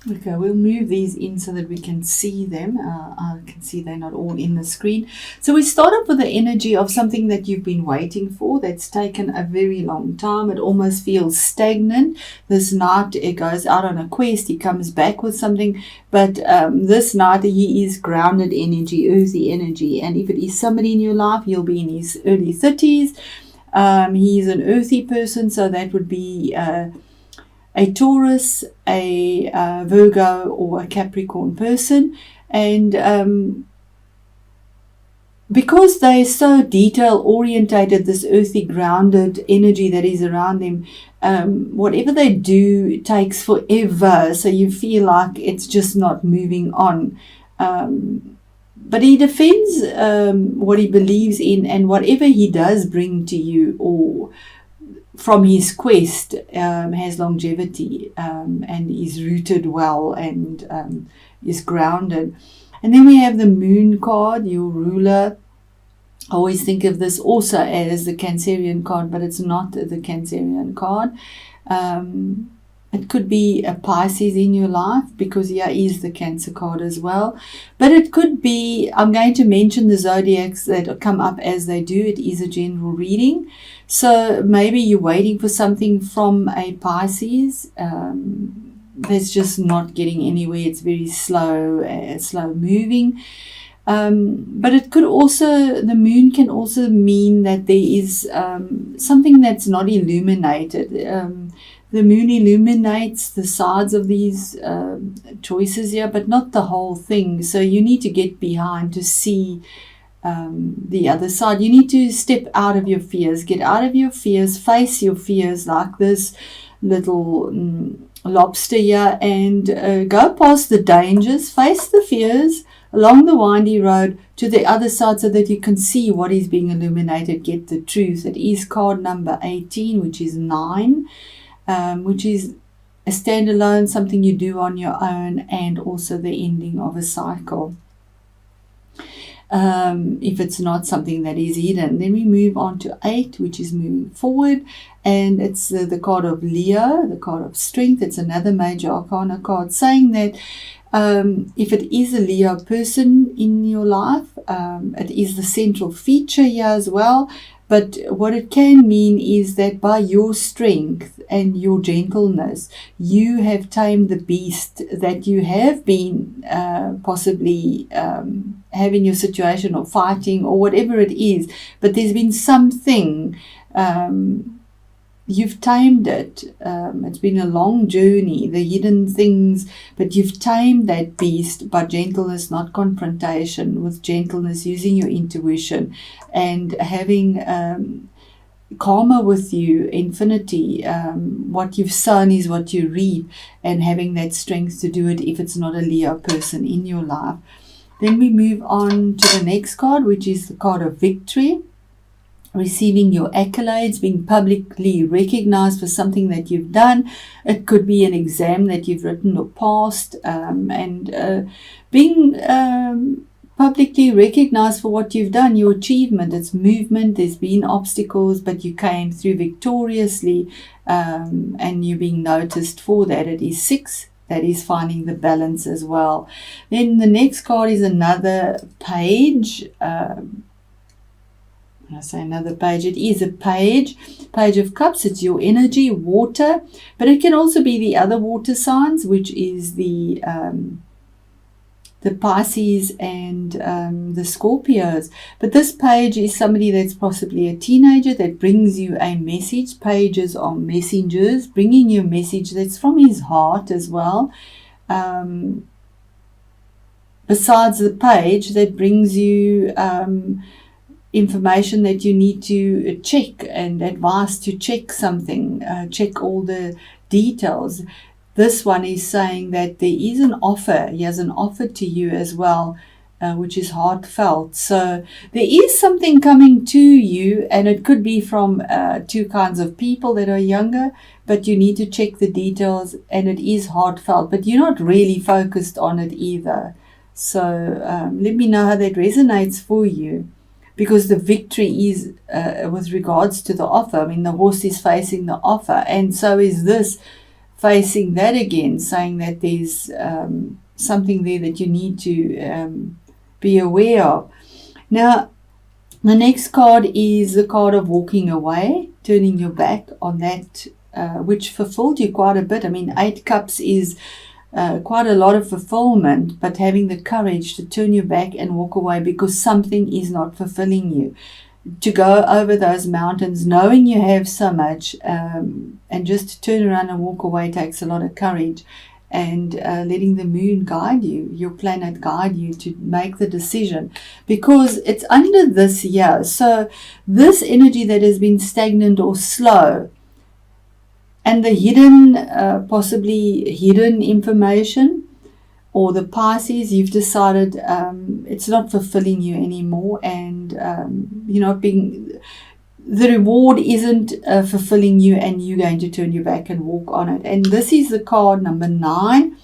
Okay, we'll move these in so that we can see them. I can see they're not all in the screen. So we start off with the energy of something that you've been waiting for, that's taken a very long time. It almost feels stagnant. This knight, it goes out on a quest, he comes back with something, but this knight, he is grounded energy, earthy energy. And if it is somebody in your life, he'll be in his early 30s. He's an earthy person, so that would be a Taurus, a Virgo, or a Capricorn person. And because they're so detail orientated, this earthy grounded energy that is around them, whatever they do takes forever, so you feel like it's just not moving on. But he defends what he believes in, and whatever he does bring to you or from his quest has longevity and is rooted well and is grounded. And then we have the Moon card, your ruler. I always think of this also as the Cancerian card, but it's not the Cancerian card. It could be a Pisces in your life, because here is the Cancer card as well. But it could be, I'm going to mention the zodiacs that come up as they do. It is a general reading. So maybe you're waiting for something from a Pisces that's just not getting anywhere. It's very slow moving. But it could also, the moon can also mean that there is something that's not illuminated. The moon illuminates the sides of these choices here, but not the whole thing. So you need to get behind to see the other side. You need to step out of your fears, get out of your fears, face your fears like this little lobster here, and go past the dangers, face the fears along the windy road to the other side so that you can see what is being illuminated, get the truth. It is card number 18, which is 9. Which is a standalone, something you do on your own, and also the ending of a cycle. If it's not something that is hidden. Then we move on to 8, which is moving forward, and it's the card of Leo, the card of strength. It's another major arcana card, saying that if it is a Leo person in your life, it is the central feature here as well. But what it can mean is that by your strength and your gentleness, you have tamed the beast that you have been possibly having your situation or fighting or whatever it is. But there's been something, you've tamed it. It's been a long journey, the hidden things, but you've tamed that beast by gentleness, not confrontation, with gentleness, using your intuition and having karma with you, infinity. What you've sown is what you reap, and having that strength to do it if it's not a Leo person in your life. Then we move on to the next card, which is the card of victory. Receiving your accolades, being publicly recognized for something that you've done. It could be an exam that you've written or passed, and being publicly recognized for what you've done, your achievement. It's movement. There's been obstacles, but you came through victoriously, and you're being noticed for that. It is 6. That is finding the balance as well. Then the next card is another page. When I say another page, it is a page of cups. It's your energy, water, but it can also be the other water signs, which is the Pisces and the Scorpios. But this page is somebody that's possibly a teenager that brings you a message. Pages are messengers, bringing you a message that's from his heart as well. Besides the page that brings you information that you need to check, and advice to check something, check all the details. This one is saying that there is an offer. He has an offer to you as well, which is heartfelt. So there is something coming to you, and it could be from 2 kinds of people that are younger, but you need to check the details, and it is heartfelt, but you're not really focused on it either. So let me know how that resonates for you. Because the victory is with regards to the offer. I mean, the horse is facing the offer, and so is this facing that again, saying that there's something there that you need to be aware of. Now, the next card is the card of walking away, turning your back on that which fulfilled you quite a bit. I mean, 8 cups is quite a lot of fulfillment, but having the courage to turn your back and walk away because something is not fulfilling you. To go over those mountains knowing you have so much, and just to turn around and walk away takes a lot of courage, and letting the moon guide you, your planet guide you to make the decision, because it's under this year. So this energy that has been stagnant or slow, and the hidden, possibly hidden information, or the Pisces, you've decided it's not fulfilling you anymore, and you're not being, the reward isn't fulfilling you, and you're going to turn your back and walk on it. And this is the card number 9.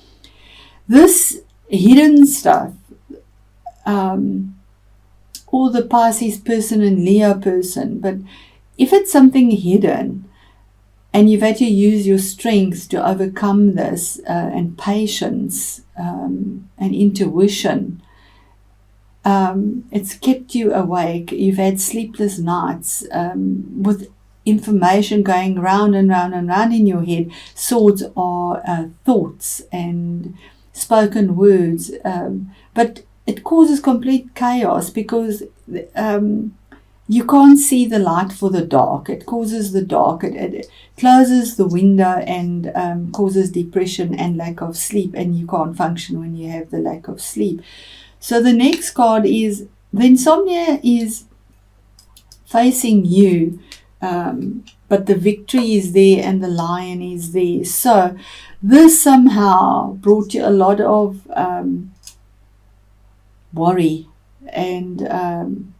This hidden stuff, or the Pisces person and Leo person, but if it's something hidden, and you've had to use your strength to overcome this, and patience, and intuition. It's kept you awake. You've had sleepless nights with information going round and round and round in your head. Swords are thoughts and spoken words. But it causes complete chaos because you can't see the light for the dark. It causes the dark. It closes the window and causes depression and lack of sleep. And you can't function when you have the lack of sleep. So the next card is, the insomnia is facing you. But the victory is there and the lion is there. So this somehow brought you a lot of worry and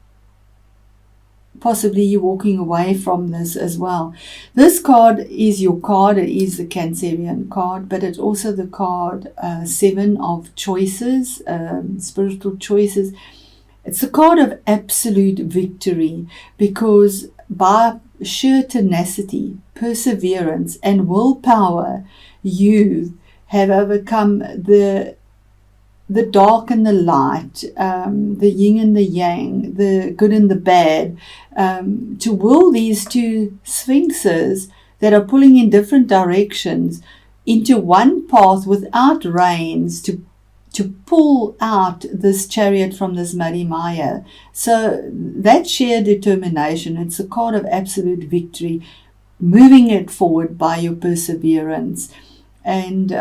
possibly you walking away from this as well. This card is your card. It is the Cancerian card, but it's also the card 7 of choices, spiritual choices. It's the card of absolute victory, because by sheer tenacity, perseverance, and willpower, you have overcome the dark and the light, the yin and the yang, the good and the bad, to will these two sphinxes that are pulling in different directions into one path without reins to pull out this chariot from this muddy mire. So that sheer determination, it's a card of absolute victory, moving it forward by your perseverance. And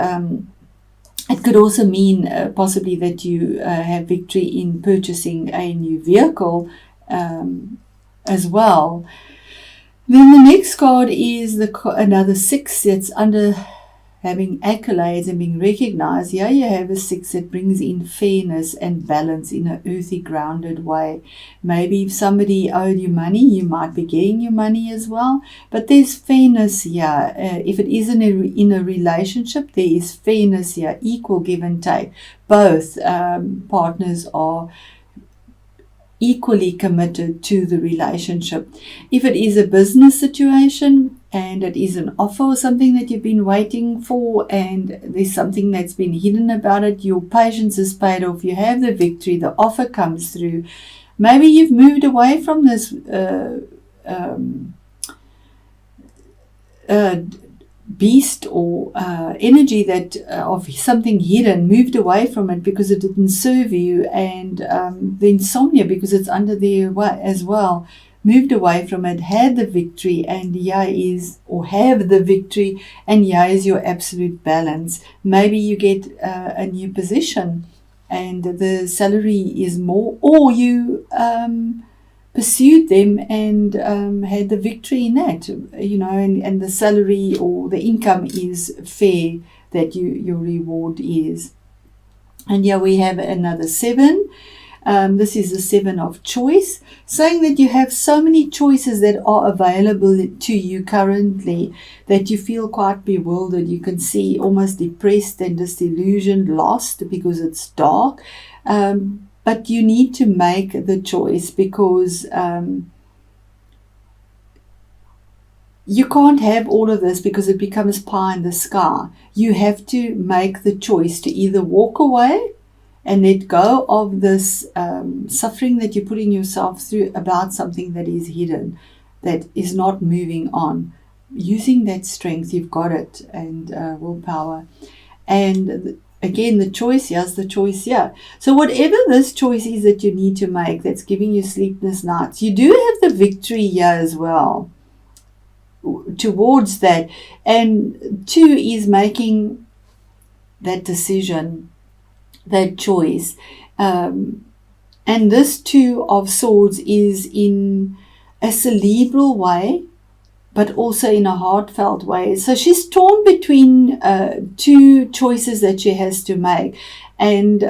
it could also mean possibly that you have victory in purchasing a new vehicle as well. Then the next card is another 6 that's under having accolades and being recognized. Here you have a 6 that brings in fairness and balance in an earthy, grounded way. Maybe if somebody owed you money, you might be getting your money as well. But there's fairness here. If it is in a relationship, there is fairness here, equal give and take. Both partners are equally committed to the relationship. If it is a business situation and it is an offer or something that you've been waiting for and there's something that's been hidden about it, your patience is paid off, you have the victory, the offer comes through. Maybe you've moved away from this beast or energy that of something hidden, moved away from it because it didn't serve you, and the insomnia, because it's under there as well, moved away from it, had the victory, and have the victory, and is your absolute balance. Maybe you get a new position and the salary is more, or you pursued them and had the victory in that, and the salary or the income is fair, that your reward is. And here we have another 7. This is the 7 of choice, saying that you have so many choices that are available to you currently that you feel quite bewildered. You can see almost depressed and disillusioned, lost, because it's dark. But you need to make the choice, because you can't have all of this because it becomes pie in the sky. You have to make the choice to either walk away and let go of this suffering that you're putting yourself through about something that is hidden, that is not moving on. Using that strength, you've got it, and willpower. And again, the choice here's the choice here. So whatever this choice is that you need to make that's giving you sleepless nights, you do have the victory here as well towards that. And 2 is making that decision, that choice. And this 2 of Swords is in a cerebral way, but also in a heartfelt way. So she's torn between 2 choices that she has to make. And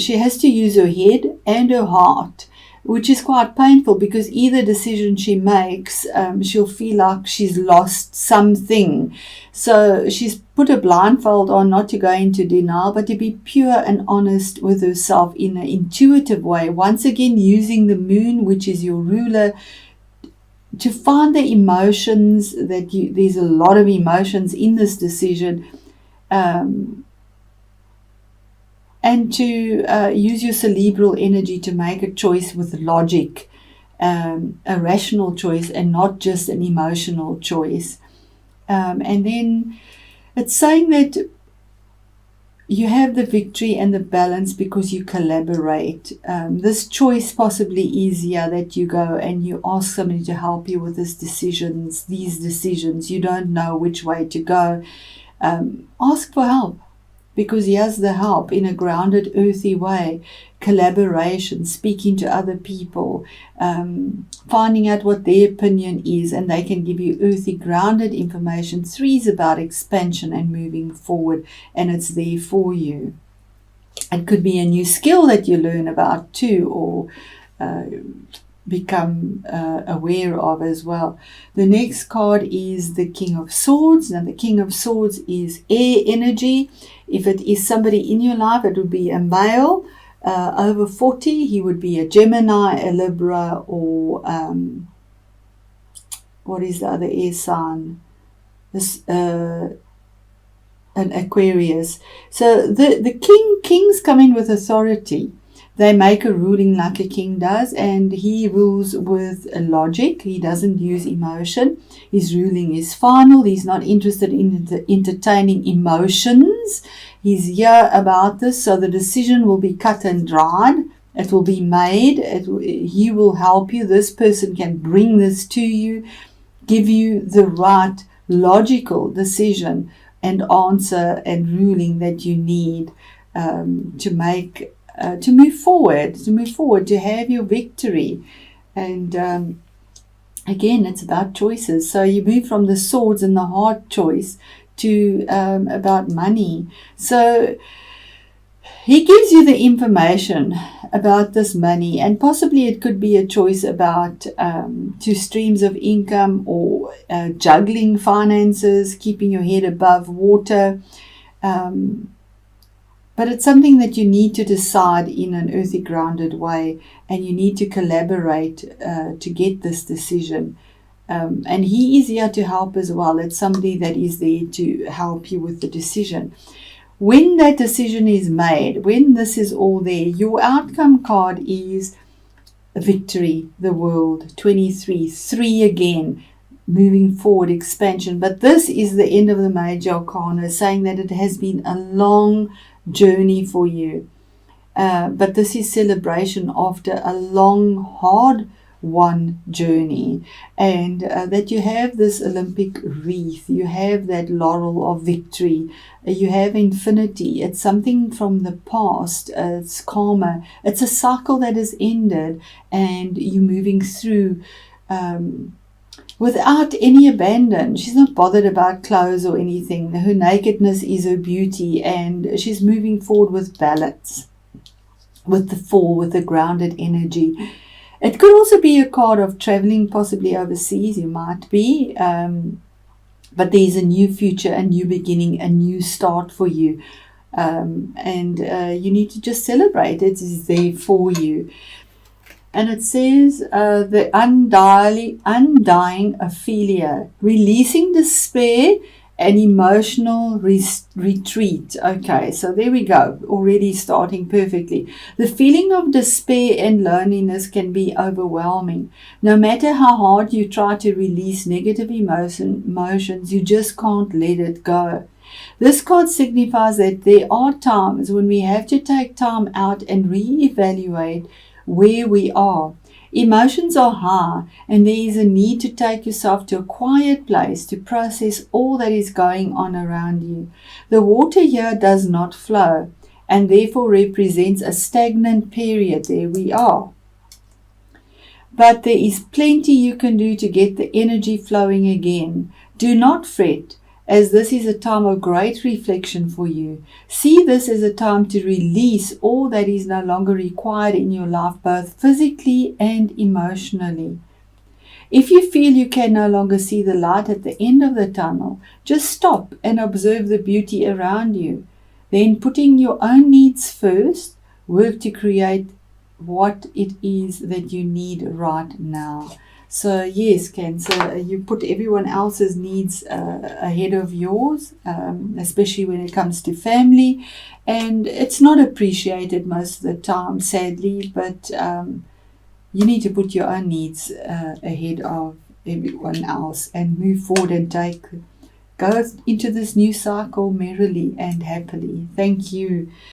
she has to use her head and her heart, which is quite painful, because either decision she makes, she'll feel like she's lost something. So she's put a blindfold on, not to go into denial, but to be pure and honest with herself in an intuitive way. Once again, using the moon, which is your ruler, to find the emotions that there's a lot of emotions in this decision, and to use your cerebral energy to make a choice with logic, a rational choice, and not just an emotional choice. And then it's saying that you have the victory and the balance because you collaborate. This choice possibly is here that you go and you ask somebody to help you with these decisions. You don't know which way to go. Ask for help, because he has the help in a grounded, earthy way. Collaboration, speaking to other people, finding out what their opinion is, and they can give you earthy, grounded information. 3 is about expansion and moving forward, and it's there for you. It could be a new skill that you learn about too, or become aware of as well. The next card is the King of Swords. Now the King of Swords is air energy. If it is somebody in your life, it would be a male over 40. He would be a Gemini, a Libra, or what is the other air sign? This an Aquarius. So the kings come in with authority. They make a ruling like a king does, and he rules with logic. He doesn't use emotion. His ruling is final. He's not interested in entertaining emotions. He's here about this, so the decision will be cut and dried. It will be made. He will help you. This person can bring this to you, give you the right logical decision and answer and ruling that you need to make. To move forward, to have your victory. And again, it's about choices. So you move from the swords and the heart choice to about money. So he gives you the information about this money, and possibly it could be a choice about 2 streams of income, or juggling finances, keeping your head above water. But it's something that you need to decide in an earthy, grounded way, and you need to collaborate to get this decision. And he is here to help as well. It's somebody that is there to help you with the decision. When that decision is made, when this is all there, your outcome card is victory, the world, 23, 3 again, moving forward, expansion. But this is the end of the major arcana, saying that it has been a long journey for you, but this is celebration after a long, hard won journey, and that you have this Olympic wreath, you have that laurel of victory, you have infinity. It's something from the past, it's karma, it's a cycle that has ended, and you're moving through without any abandon. She's not bothered about clothes or anything. Her nakedness is her beauty, and she's moving forward with balance, with the 4, with the grounded energy. It could also be a card of traveling, possibly overseas. You might be, but there's a new future, a new beginning, a new start for you, and you need to just celebrate. It is there for you. And it says the undying Ophelia, releasing despair and emotional retreat. Okay, so there we go, already starting perfectly. The feeling of despair and loneliness can be overwhelming. No matter how hard you try to release negative emotions, you just can't let it go. This card signifies that there are times when we have to take time out and re-evaluate where we are. Emotions are high, and there is a need to take yourself to a quiet place to process all that is going on around you. The water here does not flow, and therefore represents a stagnant period. There we are. But there is plenty you can do to get the energy flowing again. Do not fret, as this is a time of great reflection for you. See this as a time to release all that is no longer required in your life, both physically and emotionally. If you feel you can no longer see the light at the end of the tunnel, just stop and observe the beauty around you. Then, putting your own needs first, work to create what it is that you need right now. So yes, Cancer, you put everyone else's needs ahead of yours, especially when it comes to family, and it's not appreciated most of the time, sadly, but you need to put your own needs ahead of everyone else and move forward and go into this new cycle merrily and happily. Thank you.